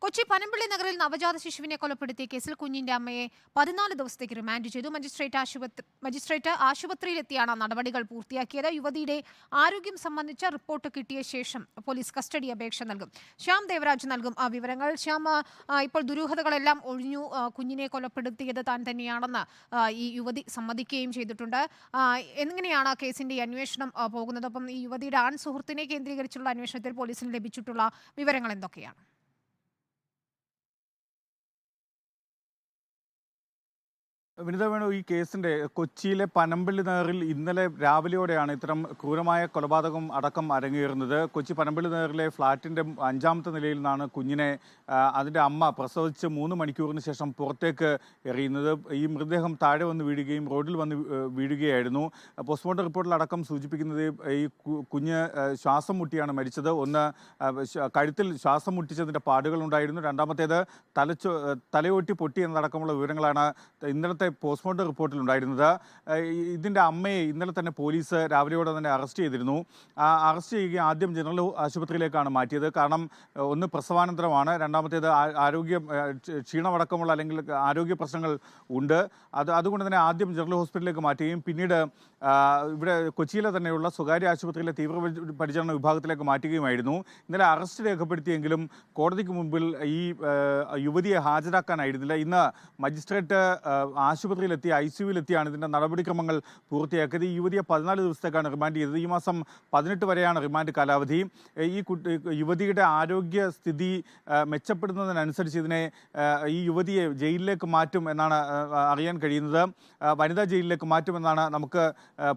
കൊച്ചി പനമ്പിള്ളി നഗറിൽ നവജാത ശിശുവിനെ കൊലപ്പെടുത്തിയ കേസിൽ കുഞ്ഞിന്റെ അമ്മയെ 14 ദിവസത്തേക്ക് റിമാൻഡ് ചെയ്തു. മജിസ്ട്രേറ്റ് ആശുപത്രിയിലെത്തിയാണ് നടപടികൾ പൂർത്തിയാക്കിയത്. യുവതിയുടെ ആരോഗ്യം സംബന്ധിച്ച റിപ്പോർട്ട് കിട്ടിയ ശേഷം പോലീസ് കസ്റ്റഡി അപേക്ഷ നൽകും. ശ്യാം ദേവരാജ് നൽകും വിവരങ്ങൾ. ശ്യാം, ഇപ്പോൾ ദുരൂഹതകളെല്ലാം ഒഴിഞ്ഞു. കുഞ്ഞിനെ കൊലപ്പെടുത്തിയത് താൻ തന്നെയാണെന്ന് ഈ യുവതി സമ്മതിക്കുകയും ചെയ്തിട്ടുണ്ട്. എങ്ങനെയാണ് കേസിന്റെ അന്വേഷണം പോകുന്നത്? അപ്പം ഈ യുവതിയുടെ ആൺ സുഹൃത്തിനെ കേന്ദ്രീകരിച്ചുള്ള അന്വേഷണത്തിൽ പോലീസിന് ലഭിച്ചിട്ടുള്ള വിവരങ്ങൾ എന്തൊക്കെയാണ്? വിനിത വേണു, ഈ കേസിന്റെ കൊച്ചിയിലെ പനമ്പിള്ളി നഗറിൽ ഇന്നലെ രാവിലെയോടെയാണ് ഇത്തരം ക്രൂരമായ കൊലപാതകം അടക്കം അരങ്ങേറുന്നത്. കൊച്ചി പനമ്പിള്ളി നഗറിലെ ഫ്ളാറ്റിന്റെ 5ാമത്തെ നിലയിൽ നിന്നാണ് കുഞ്ഞിനെ അതിന്റെ അമ്മ പ്രസവിച്ച് 3 മണിക്കൂറിന് ശേഷം പുറത്തേക്ക് എറിയുന്നത്. ഈ മൃതദേഹം താഴെ വന്ന് വീഴുകയും റോഡിൽ വന്ന് വീഴുകയായിരുന്നു. പോസ്റ്റ്മോർട്ടം റിപ്പോർട്ടിലടക്കം സൂചിപ്പിക്കുന്നത് ഈ കുഞ്ഞ് ശ്വാസം മുട്ടിയാണ് മരിച്ചത്. ഒന്ന്, കഴുത്തിൽ ശ്വാസം മുട്ടിച്ചതിന്റെ പാടുകൾ ഉണ്ടായിരുന്നു. രണ്ടാമത്തേത് തലയോട്ടി പൊട്ടി എന്നതടക്കമുള്ള വിവരങ്ങളാണ് ഇന്നലത്തെ പോസ്റ്റ്മോർട്ടം റിപ്പോർട്ടിലുണ്ടായിരുന്നത്. ഇതിൻ്റെ അമ്മയെ ഇന്നലെ തന്നെ പോലീസ് രാവിലെയോടെ തന്നെ അറസ്റ്റ് ചെയ്തിരുന്നു. അറസ്റ്റ് ചെയ്യുകയും ആദ്യം ജനറൽ ആശുപത്രിയിലേക്കാണ് മാറ്റിയത്. കാരണം ഒന്ന് പ്രസവാനന്തരമാണ്, രണ്ടാമത്തേത് ക്ഷീണമടക്കമുള്ള അല്ലെങ്കിൽ ആരോഗ്യ പ്രശ്നങ്ങൾ ഉണ്ട്. അതുകൊണ്ട് തന്നെ ആദ്യം ജനറൽ ഹോസ്പിറ്റലിലേക്ക് മാറ്റുകയും പിന്നീട് ഇവിടെ കൊച്ചിയിലെ തന്നെയുള്ള സ്വകാര്യ ആശുപത്രിയിലെ തീവ്രപരിചരണ വിഭാഗത്തിലേക്ക് മാറ്റുകയുമായിരുന്നു. ഇന്നലെ അറസ്റ്റ് രേഖപ്പെടുത്തിയെങ്കിലും കോടതിക്ക് മുമ്പിൽ ഈ യുവതിയെ ഹാജരാക്കാനായിരുന്നില്ല. ഇന്ന് മജിസ്ട്രേറ്റ് ആശുപത്രിയിലെത്തി ICUവിലെത്തിയാണ് ഇതിൻ്റെ നടപടിക്രമങ്ങൾ പൂർത്തിയാക്കിയത്. ഈ യുവതിയെ 14 ദിവസത്തേക്കാണ് റിമാൻഡ് ചെയ്തത്. ഈ മാസം 18 വരെയാണ് റിമാൻഡ് കാലാവധി. ഈ യുവതിയുടെ ആരോഗ്യസ്ഥിതി മെച്ചപ്പെടുന്നതിനനുസരിച്ച് ഈ യുവതിയെ ജയിലിലേക്ക് മാറ്റും എന്നാണ് അറിയാൻ കഴിയുന്നത്. വനിതാ ജയിലിലേക്ക് മാറ്റുമെന്നാണ് നമുക്ക്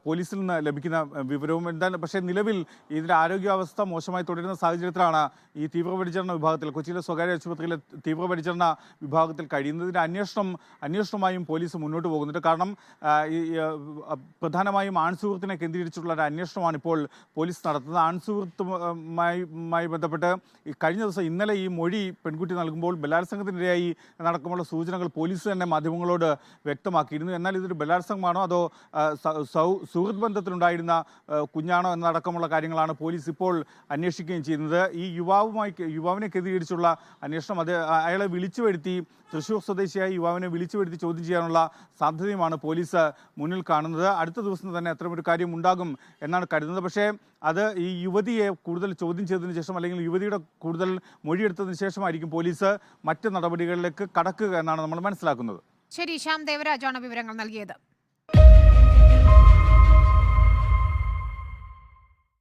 പോലീസിൽ നിന്ന് ലഭിക്കുന്ന വിവരവും. എന്താണ് പക്ഷേ നിലവിൽ ഇതിൻ്റെ ആരോഗ്യാവസ്ഥ മോശമായി തുടരുന്ന സാഹചര്യത്തിലാണ് ഈ തീവ്രപരിചരണ വിഭാഗത്തിൽ, കൊച്ചിയിലെ സ്വകാര്യ ആശുപത്രിയിലെ തീവ്രപരിചരണ വിഭാഗത്തിൽ കഴിയുന്നതിൻ്റെ അന്വേഷണമായും പോലീസ് മുന്നോട്ട് പോകുന്നുണ്ട്. കാരണം പ്രധാനമായും ആൺസുഹൃത്തിനെ കേന്ദ്രീകരിച്ചുള്ള ഒരു അന്വേഷണമാണ് ഇപ്പോൾ പോലീസ് നടത്തുന്നത്. ആൺസുഹൃത്തുമായി ബന്ധപ്പെട്ട് കഴിഞ്ഞ ദിവസം ഇന്നലെ ഈ മൊഴി പെൺകുട്ടി നൽകുമ്പോൾ ബലാത്സംഗത്തിനിരയായി നടക്കുമുള്ള സൂചനകൾ പോലീസ് തന്നെ മാധ്യമങ്ങളോട് വ്യക്തമാക്കിയിരുന്നു. എന്നാൽ ഇതൊരു ബലാത്സംഗമാണോ അതോ സുഹൃത്ത് ബന്ധത്തിലുണ്ടായിരുന്ന കുഞ്ഞാണോ എന്നതടക്കമുള്ള കാര്യങ്ങളാണ് പോലീസ് ഇപ്പോൾ അന്വേഷിക്കുകയും ചെയ്യുന്നത്. ഈ യുവാവിനെ കേന്ദ്രീകരിച്ചുള്ള അന്വേഷണം അയാളെ വിളിച്ചു വരുത്തി, തൃശ്ശൂർ സ്വദേശിയായ യുവാവിനെ വിളിച്ചു വരുത്തി ചോദ്യം ചെയ്യാനുള്ള സാധ്യതയുമാണ് പോലീസ് മുന്നിൽ കാണുന്നത്. അടുത്ത ദിവസം തന്നെ അത്തരമൊരു കാര്യം ഉണ്ടാകും എന്നാണ് കരുതുന്നത്. പക്ഷേ അത് ഈ യുവതിയെ കൂടുതൽ ചോദ്യം ചെയ്തതിനു ശേഷം അല്ലെങ്കിൽ യുവതിയുടെ കൂടുതൽ മൊഴിയെടുത്തതിന് ശേഷമായിരിക്കും പോലീസ് മറ്റ് നടപടികളിലേക്ക് കടക്കുക എന്നാണ് നമ്മൾ മനസ്സിലാക്കുന്നത്. ശരി, ശ്യാം ദേവരാജാണ് വിവരങ്ങൾ നൽകിയത്.